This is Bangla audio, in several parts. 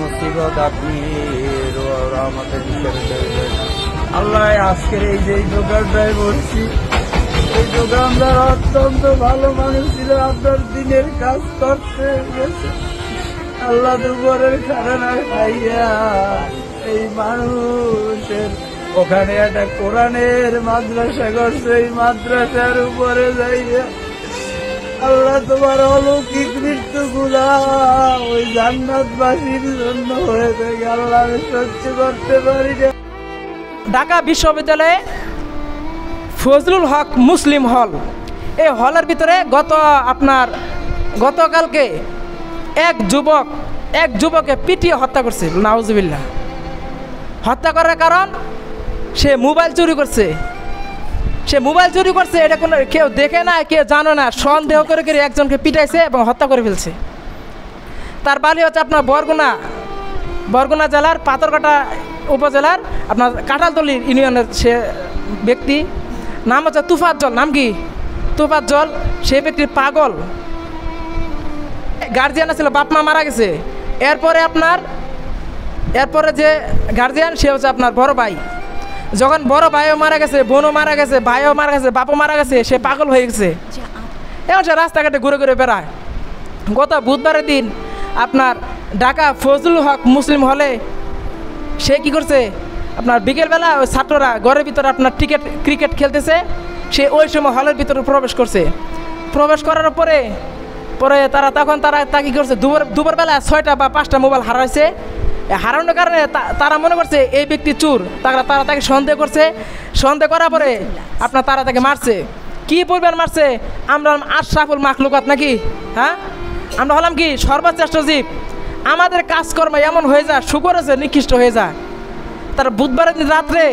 মুসিবত আপনি রহমতের ভিতরে দেবেন। আল্লাহ আজকের এই যে দোকানটায় বলছি, এই দোকানদার অত্যন্ত ভালো মানুষ ছিল, আপনার দিনের কাজ করতে গেছে। আল্লাহ দুপুরের খানা খাইয়া এই মানুষের ওখানে একটা কোরআনের মাদ্রাসা করছে, এই মাদ্রাসার উপরে যাইয়া আল্লাহ তোমার অলৌকিক মৃত্যু গুলা ওই জান্নাতবাসীর জন্য হয়ে থাকে। আল্লাহ আমি সহ্য করতে পারি না। ঢাকা বিশ্ববিদ্যালয়ে ফজলুল হক মুসলিম হল, এই হলের ভিতরে গতকালকে এক যুবকে পিটিয়ে হত্যা করছে। নাউজুবিল্লাহ। হত্যা করার কারণ সে মোবাইল চুরি করছে। এটা কোনো কেউ দেখে না, কেউ জানে না, সন্দেহ করে একজনকে পিটাইছে এবং হত্যা করে ফেলছে। তার বাড়ি হচ্ছে আপনার বরগুনা জেলার পাথরঘাটা উপজেলার আপনার কাঁঠালতলী ইউনিয়নের সে ব্যক্তি, নাম হচ্ছে তুফাজ্জল। নাম কি? তুফাজ্জল। সে ব্যক্তি পাগল। গার্জিয়ান ছিল, বাপ মা মারা গেছে। এরপরে যে গার্জিয়ান সে হচ্ছে আপনার বড় ভাই। যখন বড় ভাইও মারা গেছে, বোনও মারা গেছে, ভাইও মারা গেছে, বাপও মারা গেছে, সে পাগল হয়ে গেছে। এখন সে রাস্তাঘাটে ঘুরে ঘুরে বেড়ায়। গত বুধবারের দিন আপনার ঢাকা ফজলুল হক মুসলিম হলে সে কি করছে, আপনার বিকেলবেলা ওই ছাত্ররা ঘরের ভিতরে আপনার ক্রিকেট খেলতেছে, সে ওই সময় হলের ভিতরে প্রবেশ করছে। প্রবেশ করার পরে তারা কি করছে, দুপুরবেলা 6টা বা 5টা মোবাইল হারাইছে। হারানোর কারণে তারা মনে করছে এই ব্যক্তি চোর। তারা তাকে সন্দেহ করছে। সন্দেহ করার পরে তারা তাকে মারছে। কি পরিমাণ মারছে? আমরা আশরাফুল মাখলুকাত নাকি? হ্যাঁ, আমরা হলাম কি সর্বশ্রেষ্ঠ জীব। আমাদের কাজকর্ম এমন হয়ে যায়, শুকর আছে নিকৃষ্ট হয়ে যায়। তার বুধবারের দিন রাত্রে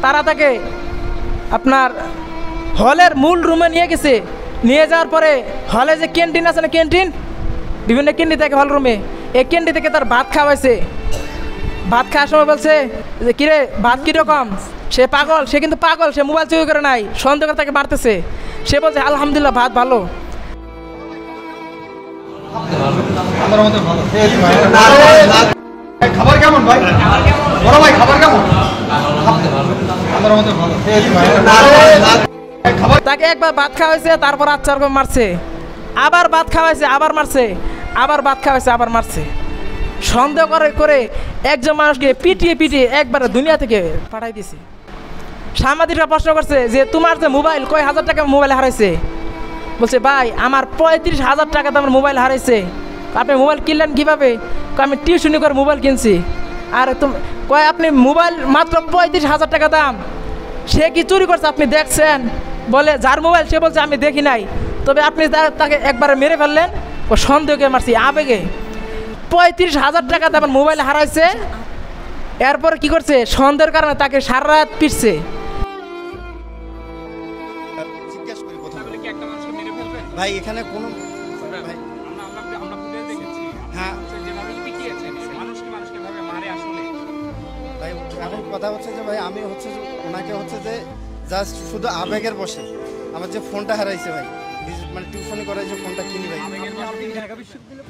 তারা তাকে আপনার হলের মূল রুমে নিয়ে গেছে। নিয়ে যাওয়ার পরে হলে যে ক্যান্টিন আছে না, বিভিন্ন ক্যান্টিন থেকে হল রুমে, এই ক্যান্টিন থেকে তার ভাত খাওয়াইছে। ভাত খাওয়ার সময় বলছে যে কিরে ভাত কীরকম? সে পাগল, সে কিন্তু পাগল, সে মোবাইল চুরি করে নাই, সন্দেহ করে তাকে মারতেছে। সে বলছে আলহামদুলিল্লাহ ভাত ভালো। খাবার কেমন ভাই? বড় ভাই খাবার কেমন? তাকে একবার ভাত খাওয়াইছে, তারপর আচ্ছা মারছে, আবার ভাত খাওয়াইছে, আবার মারছে, আবার ভাত খাওয়াইছে, আবার মারছে। সন্দেহ করে একজন মানুষকে পিটিয়ে একবারে দুনিয়া থেকে পাঠাই দিছে। সাংবাদিকরা প্রশ্ন করছে যে তোমার যে মোবাইল, কয় হাজার টাকা মোবাইল হারাইছে? বলছে ভাই আমার 35,000 টাকা দামের মোবাইল হারাইছে। আপনি মোবাইল কিনলেন কীভাবে? আমি টিউশনি করে মোবাইল কিনছি। আর কয় আপনি মোবাইল মাত্র 35,000 টাকা দাম, সে কি চুরি করছে আপনি দেখছেন? বলে যার মোবাইল সে বলছে আমি দেখি নাই, তবে আপনি তাকে একবারে মেরে ফেললেন। ও সন্দেহকে মারছি, আবেগে। 35,000 টাকা দামের মোবাইল হারাইছে। এরপর কি করছে, সন্দেহের কারণে তাকে সারা রাত পিটছে। ভাই এখানে কোনো এখন কথা হচ্ছে যে ভাই আমি হচ্ছে ওনাকে হচ্ছে যে জাস্ট শুধু আবেগের বসে আমার যে ফোনটা হারাইছে ভাই, মানে টিউশনি করে যে ফোনটা কিনি ভাই। হ্যাঁ আমি ঢাকা বিশ্ববিদ্যালয়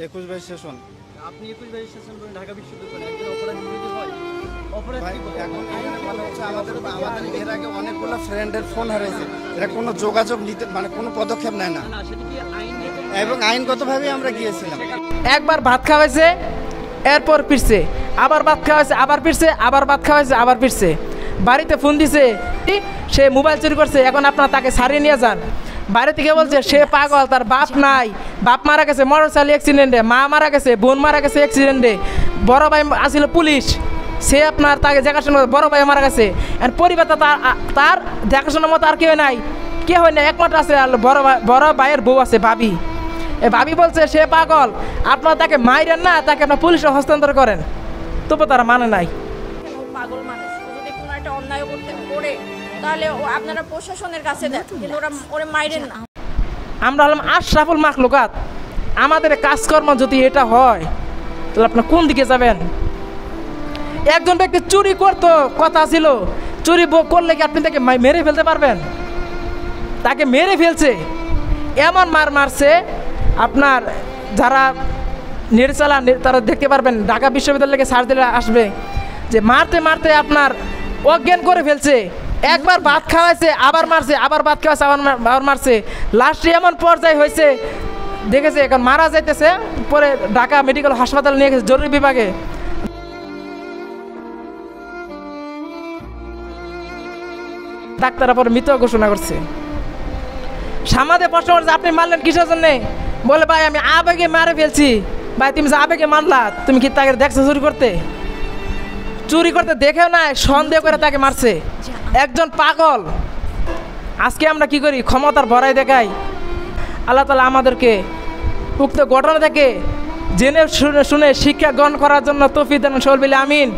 21 সেশন। আপনি 21 সেশন করে ঢাকা বিশ্ববিদ্যালয় একজন অপরাধী যদি হয়, আমাদের এর আগে অনেকগুলো ফ্রেন্ডের ফোন হারাইছে, এরা কোনো যোগাযোগ নিতে মানে কোনো পদক্ষেপ নেয় না, এবং আইনগতভাবে আমরা গিয়েছিলাম। একবার ভাত খাওয়াইছে, এরপর পিটছে, আবার ভাত খাওয়াইছে, আবার পিটছে, আবার ভাত খাওয়াইছে, আবার পিটছে। বাড়িতে ফোন দিছে, সে মোবাইল চুরি করছে, এখন আপনারা তাকে সারিয়ে নিয়ে যান। বাইরে থেকে বলছে সে পাগল, তার বাপ নাই, বাপ মারা গেছে মোটরসাইকেল অ্যাক্সিডেন্টে, মা মারা গেছে, বোন মারা গেছে অ্যাক্সিডেন্টে, বড় ভাই আসছিল পুলিশ, সে আপনার তাকে দেখাশোনা, বড় ভাই মারা গেছে। পরিবার তার দেখাশোনার মতো আর কেউ নাই, কে হয় না, একমাত্র আছে বড় ভাইয়ের বউ আছে ভাবি। ভাবি বলছে সে পাগল, আপনারা তাকে মাইরেন না, তাকে আপনার পুলিশে হস্তান্তর করেন। তবু তারা মানে নাই। পাগল মানুষ যদি কোনো একটা অন্যায় করতে করে তাহলে আপনারা প্রশাসনের কাছে দেন, কিন্তু ওরা মাইরেন না। আমরা হলাম আশরাফুল মাখলুকাত। আমাদের কাজকর্ম যদি এটা হয় তাহলে আপনার কোন দিকে যাবেন? একজন ব্যক্তি চুরি করতো, কথা ছিল, চুরি করলে কি আপনি তাকে মেরে ফেলতে পারবেন? তাকে মেরে ফেলছে, এমন মারছে আপনার যারা নেট চালান, তারা দেখতে পারবেন, ঢাকা বিশ্ববিদ্যালয়কে সার্চ দিলে আসবে যে মারতে মারতে আপনার অজ্ঞান করে ফেলছে। একবার ভাত খাওয়াইছে, আবার মারছে, আবার ভাত খাওয়াইছে, আবার মারছে। লাস্টে এমন পর্যায়ে হয়েছে, দেখেছে এখন মারা যাইতেছে, পরে ঢাকা মেডিকেল হাসপাতালে নিয়ে গেছে জরুরি বিভাগে। ডাক্তাররা পরে মৃত ঘোষণা করছে। সামাদে প্রশ্ন করছে আপনি মারলেন কিসের জন্যে? বলে ভাই আমি আবেগে মারে ফেলছি। ভাই তুমি যে আবেগে মারলা, তুমি কি তাকে দেখছো চুরি করতে? চুরি করতে দেখেও না, সন্দেহ করে তাকে মারছে। একজন পাগল। আজকে আমরা কি করি? ক্ষমতার ভরাই দেখাই। আল্লাহ তাআলা আমাদেরকে উক্ত ঘটনা থেকে জেনে শুনে শিক্ষা গ্রহণ করার জন্য তৌফিক দান করুন। আমিন।